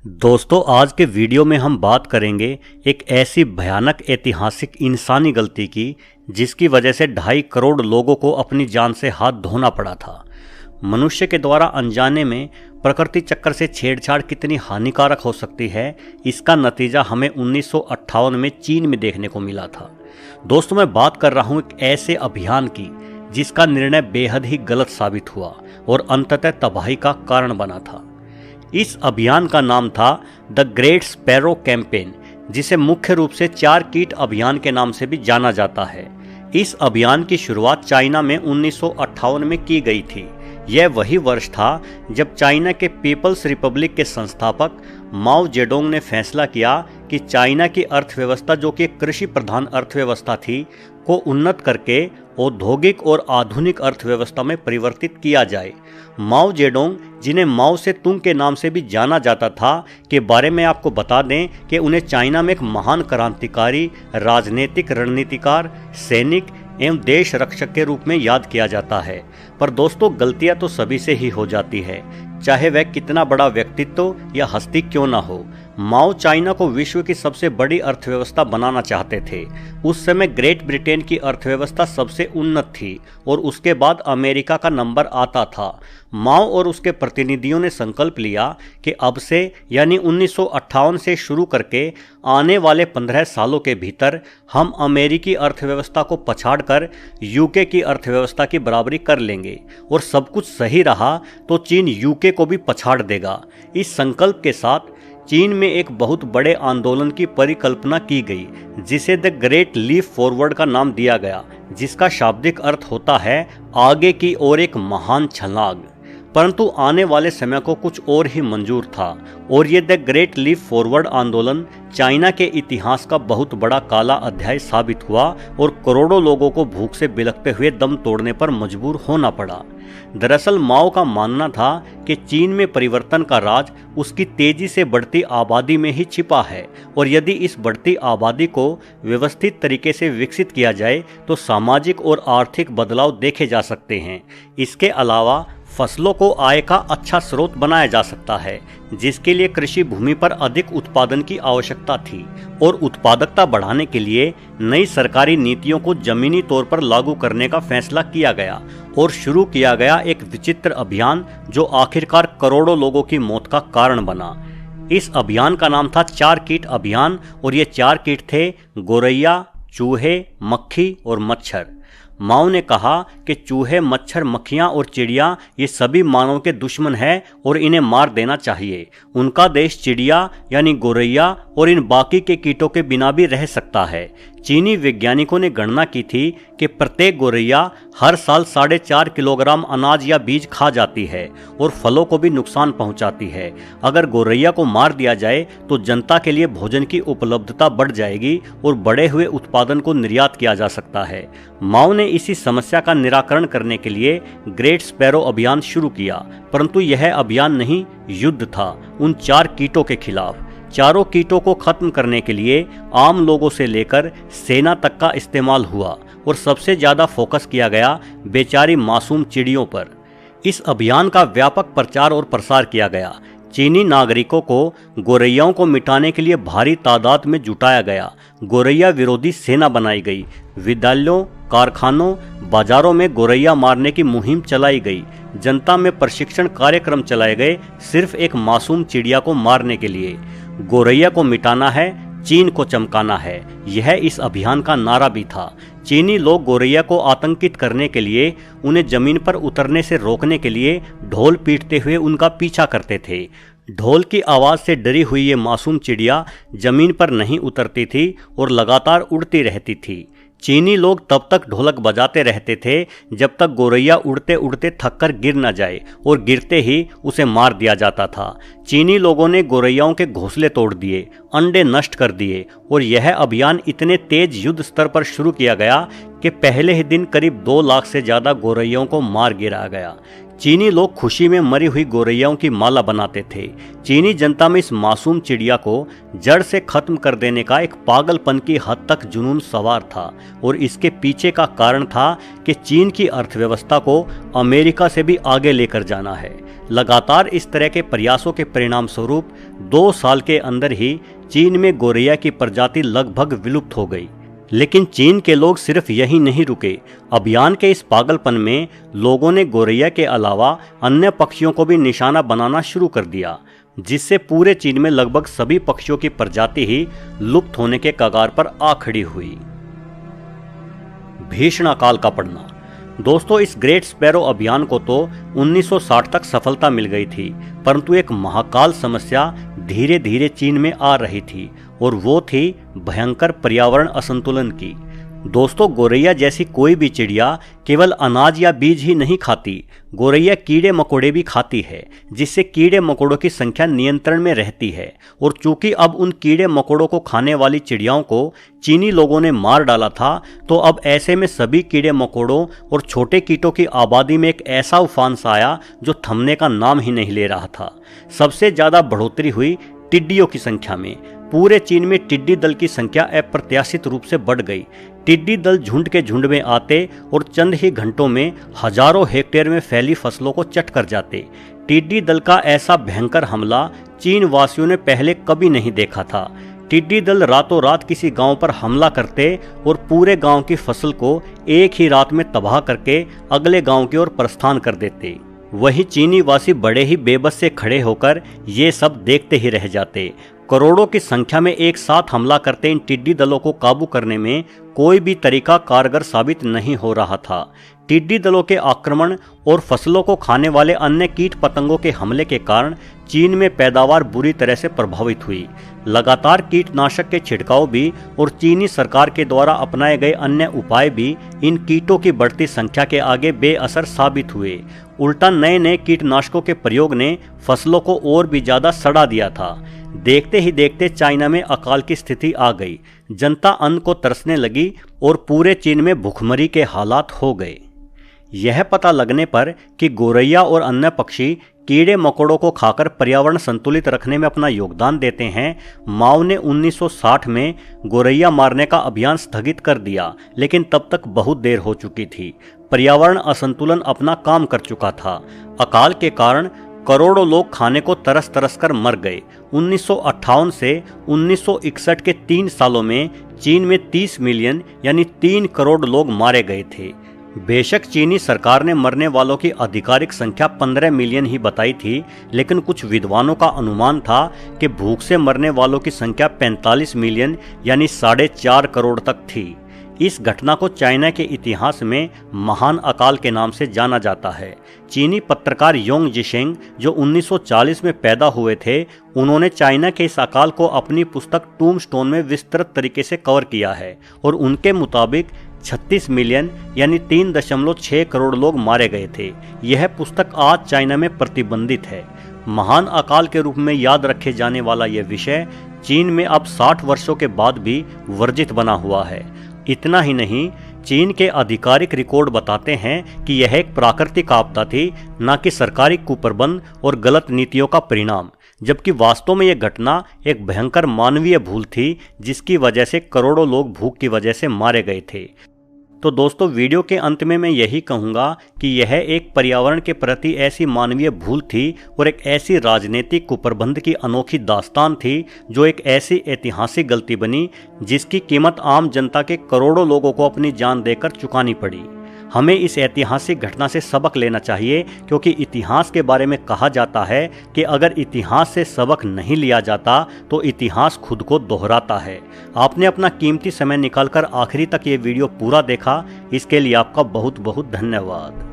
दोस्तों, आज के वीडियो में हम बात करेंगे एक ऐसी भयानक ऐतिहासिक इंसानी गलती की जिसकी वजह से 2.5 करोड़ लोगों को अपनी जान से हाथ धोना पड़ा था। मनुष्य के द्वारा अनजाने में प्रकृति चक्र से छेड़छाड़ कितनी हानिकारक हो सकती है, इसका नतीजा हमें 1958 में चीन में देखने को मिला था। दोस्तों, मैं बात कर रहा हूँ एक ऐसे अभियान की जिसका निर्णय बेहद ही गलत साबित हुआ और अंततः तबाही का कारण बना था। इस अभियान का नाम था द ग्रेट स्पैरो कैंपेन, जिसे मुख्य रूप से 4 कीट अभियान के नाम से भी जाना जाता है। इस अभियान की शुरुआत चाइना में 1958 में की गई थी। यह वही वर्ष था जब चाइना के पीपल्स रिपब्लिक के संस्थापक माओ जेडोंग ने फैसला किया कि चाइना की अर्थव्यवस्था, जो कि कृषि प्रधान अर्थव्यवस्था थी, को उन्नत करके औद्योगिक और आधुनिक अर्थव्यवस्था में परिवर्तित किया जाए। माओ जेडोंग, जिन्हें माओ से तुंग के नाम से भी जाना जाता था, के बारे में आपको बता दें कि उन्हें चाइना में एक महान क्रांतिकारी, राजनीतिक रणनीतिकार, सैनिक एवं देश रक्षक के रूप में याद किया जाता है। पर दोस्तों, गलतियां तो सभी से ही हो जाती है, चाहे वह कितना बड़ा व्यक्तित्व या हस्ती क्यों ना हो। माओ चाइना को विश्व की सबसे बड़ी अर्थव्यवस्था बनाना चाहते थे। उस समय ग्रेट ब्रिटेन की अर्थव्यवस्था सबसे उन्नत थी और उसके बाद अमेरिका का नंबर आता था। माओ और उसके प्रतिनिधियों ने संकल्प लिया कि अब से यानी 1958 से शुरू करके आने वाले 15 सालों के भीतर हम अमेरिकी अर्थव्यवस्था को पछाड़कर यूके की अर्थव्यवस्था की बराबरी कर लेंगे, और सब कुछ सही रहा तो चीन यूके को भी पछाड़ देगा। इस संकल्प के साथ चीन में एक बहुत बड़े आंदोलन की परिकल्पना की गई, जिसे द ग्रेट लीप फॉरवर्ड का नाम दिया गया, जिसका शाब्दिक अर्थ होता है आगे की ओर एक महान छलांग। परंतु आने वाले समय को कुछ और ही मंजूर था, और ये द ग्रेट लीप फॉरवर्ड आंदोलन चाइना के इतिहास का बहुत बड़ा काला अध्याय साबित हुआ और करोड़ों लोगों को भूख से बिलखते हुए दम तोड़ने पर मजबूर होना पड़ा। दरअसल माओ का मानना था कि चीन में परिवर्तन का राज उसकी तेजी से बढ़ती आबादी में ही छिपा है, और यदि इस बढ़ती आबादी को व्यवस्थित तरीके से विकसित किया जाए तो सामाजिक और आर्थिक बदलाव देखे जा सकते हैं। इसके अलावा फसलों को आय का अच्छा स्रोत बनाया जा सकता है, जिसके लिए कृषि भूमि पर अधिक उत्पादन की आवश्यकता थी, और उत्पादकता बढ़ाने के लिए नई सरकारी नीतियों को जमीनी तौर पर लागू करने का फैसला किया गया और शुरू किया गया एक विचित्र अभियान जो आखिरकार करोड़ों लोगों की मौत का कारण बना। इस अभियान का नाम था 4 कीट अभियान, और ये 4 कीट थे गोरैया, चूहे, मक्खी और मच्छर। माओ ने कहा कि चूहे, मच्छर, मक्खियां और चिड़िया ये सभी मानव के दुश्मन हैं और इन्हें मार देना चाहिए। उनका देश चिड़िया यानी गोरैया और इन बाकी के कीटों के बिना भी रह सकता है। चीनी वैज्ञानिकों ने गणना की थी कि प्रत्येक गोरैया हर साल 4.5 किलोग्राम अनाज या बीज खा जाती है और फलों को भी नुकसान पहुंचाती है। अगर गोरैया को मार दिया जाए तो जनता के लिए भोजन की उपलब्धता बढ़ जाएगी और बढ़े हुए उत्पादन को निर्यात किया जा सकता है। माओ ने इसी समस्या का निराकरण करने के लिए ग्रेट स्पैरो अभियान शुरू किया, परंतु यह अभियान नहीं, युद्ध था उन 4 कीटों के खिलाफ। चारों कीटों को खत्म करने के लिए आम लोगों से लेकर सेना तक का इस्तेमाल हुआ, और सबसे ज्यादा फोकस किया गया बेचारी मासूम चिड़ियों पर। इस अभियान का व्यापक प्रचार और प्रसार किया गया। चीनी नागरिकों को गोरैयाओं को मिटाने के लिए भारी तादाद में जुटाया गया। गोरैया विरोधी सेना बनाई गई। विद्यालयों, कारखानों, बाजारों में गोरैया मारने की मुहिम चलाई गई। जनता में प्रशिक्षण कार्यक्रम चलाए गए, सिर्फ एक मासूम चिड़िया को मारने के लिए। गोरैया को मिटाना है, चीन को चमकाना है, यह इस अभियान का नारा भी था। चीनी लोग गोरैया को आतंकित करने के लिए, उन्हें जमीन पर उतरने से रोकने के लिए ढोल पीटते हुए उनका पीछा करते थे। ढोल की आवाज़ से डरी हुई ये मासूम चिड़िया जमीन पर नहीं उतरती थी और लगातार उड़ती रहती थी। चीनी लोग तब तक ढोलक बजाते रहते थे जब तक गोरैया उड़ते उड़ते थककर गिर न जाए, और गिरते ही उसे मार दिया जाता था। चीनी लोगों ने गोरैयाओं के घोंसले तोड़ दिए, अंडे नष्ट कर दिए, और यह अभियान इतने तेज युद्ध स्तर पर शुरू किया गया कि पहले ही दिन करीब 2 लाख से ज़्यादा गोरैयों को मार गिराया गया। चीनी लोग खुशी में मरी हुई गोरैयाओं की माला बनाते थे। चीनी जनता में इस मासूम चिड़िया को जड़ से खत्म कर देने का एक पागलपन की हद तक जुनून सवार था और इसके पीछे का कारण था कि चीन की अर्थव्यवस्था को अमेरिका से भी आगे लेकर जाना है। लगातार इस तरह के प्रयासों के परिणाम स्वरूप 2 साल के अंदर ही चीन में गोरैया की प्रजाति लगभग विलुप्त हो गई। लेकिन चीन के लोग सिर्फ यही नहीं रुके। अभियान के इस पागलपन में लोगों ने गोरैया के अलावा अन्य पक्षियों को भी निशाना बनाना शुरू कर दिया, जिससे पूरे चीन में लगभग सभी पक्षियों की प्रजाति ही लुप्त होने के कगार पर आ खड़ी हुई। भीषण अकाल का पड़ना। दोस्तों, इस ग्रेट स्पैरो अभियान को तो 1960 तक सफलता मिल गई थी, परंतु एक महाकाल समस्या धीरे धीरे चीन में आ रही थी और वो थी भयंकर पर्यावरण असंतुलन की। दोस्तों, गोरैया जैसी कोई भी चिड़िया केवल अनाज या बीज ही नहीं खाती, गोरैया कीड़े मकोड़े भी खाती है, जिससे कीड़े मकोड़ों की संख्या नियंत्रण में रहती है। और चूंकि अब उन कीड़े मकोड़ों को खाने वाली चिड़ियाओं को चीनी लोगों ने मार डाला था, तो अब ऐसे में सभी कीड़े मकोड़ों और छोटे कीटों की आबादी में एक ऐसा उफान सा आया जो थमने का नाम ही नहीं ले रहा था। सबसे ज्यादा बढ़ोतरी हुई टिड्डियों की संख्या में। पूरे चीन में टिड्डी दल की संख्या अप्रत्याशित रूप से बढ़ गई। टिड्डी दल झुंड के झुंड में आते और चंद ही घंटों में हजारों हेक्टेयर में फैली फसलों को चट कर जाते। टिड्डी दल का ऐसा भयंकर हमला चीन वासियों ने पहले कभी नहीं देखा था। टिड्डी दल रातों रात किसी गांव पर हमला करते और पूरे गांव की फसल को एक ही रात में तबाह करके अगले गांव की ओर प्रस्थान कर देते। वही चीनी वासी बड़े ही बेबस से खड़े होकर ये सब देखते ही रह जाते। करोड़ों की संख्या में एक साथ हमला करते इन टिड्डी दलों को काबू करने में कोई भी तरीका कारगर साबित नहीं हो रहा था। टिड्डी दलों के आक्रमण और फसलों को खाने वाले अन्य कीट पतंगों के हमले के कारण चीन में पैदावार बुरी तरह से प्रभावित हुई। लगातार कीटनाशक के छिड़काव भी और चीनी सरकार के द्वारा अपनाए गए अन्य उपाय भी इन कीटों की बढ़ती संख्या के आगे बेअसर साबित हुए। उल्टा नए नए कीटनाशकों के प्रयोग ने फसलों को और भी ज्यादा सड़ा दिया था। देखते ही देखते चाइना में अकाल की स्थिति आ गई। जनता अन्न को तरसने लगी और पूरे चीन में भूखमरी के हालात हो गए। यह पता लगने पर कि गोरैया और अन्य पक्षी कीड़े मकोड़ों को खाकर पर्यावरण संतुलित रखने में अपना योगदान देते हैं, माओ ने 1960 में गोरैया मारने का अभियान स्थगित कर दिया। लेकिन तब तक बहुत देर हो चुकी थी। पर्यावरण असंतुलन अपना काम कर चुका था। अकाल के कारण करोड़ों लोग खाने को तरस तरस कर मर गए। 1958 से 1961 के 3 सालों में चीन में 30 मिलियन यानी 3 करोड़ लोग मारे गए थे। बेशक चीनी सरकार ने मरने वालों की आधिकारिक संख्या 15 मिलियन ही बताई थी, लेकिन कुछ विद्वानों का अनुमान था कि भूख से मरने वालों की संख्या 45 मिलियन यानी 4.5 करोड़ तक थी। इस घटना को चाइना के इतिहास में महान अकाल के नाम से जाना जाता है। चीनी पत्रकार योंग जिशेंग जो 1940 में पैदा हुए थे, उन्होंने चाइना के इस अकाल को अपनी पुस्तक टूम्बस्टोन में विस्तृत तरीके से कवर किया है और उनके मुताबिक 36 मिलियन यानी 3.6 करोड़ लोग मारे गए थे। यह पुस्तक आज चाइना में प्रतिबंधित है। महान अकाल के रूप में याद रखे जाने वाला यह विषय चीन में अब 60 वर्षों के बाद भी वर्जित बना हुआ है। इतना ही नहीं, चीन के आधिकारिक रिकॉर्ड बताते हैं कि यह एक प्राकृतिक आपदा थी, न कि सरकारी कुप्रबंध और गलत नीतियों का परिणाम, जबकि वास्तव में यह घटना एक भयंकर मानवीय भूल थी जिसकी वजह से करोड़ों लोग भूख की वजह से मारे गए थे। तो दोस्तों, वीडियो के अंत में मैं यही कहूँगा कि यह एक पर्यावरण के प्रति ऐसी मानवीय भूल थी और एक ऐसी राजनीतिक कुप्रबंध की अनोखी दास्तान थी जो एक ऐसी ऐतिहासिक गलती बनी जिसकी कीमत आम जनता के करोड़ों लोगों को अपनी जान देकर चुकानी पड़ी। हमें इस ऐतिहासिक घटना से सबक लेना चाहिए, क्योंकि इतिहास के बारे में कहा जाता है कि अगर इतिहास से सबक नहीं लिया जाता तो इतिहास खुद को दोहराता है। आपने अपना कीमती समय निकालकर आखिरी तक ये वीडियो पूरा देखा, इसके लिए आपका बहुत बहुत धन्यवाद।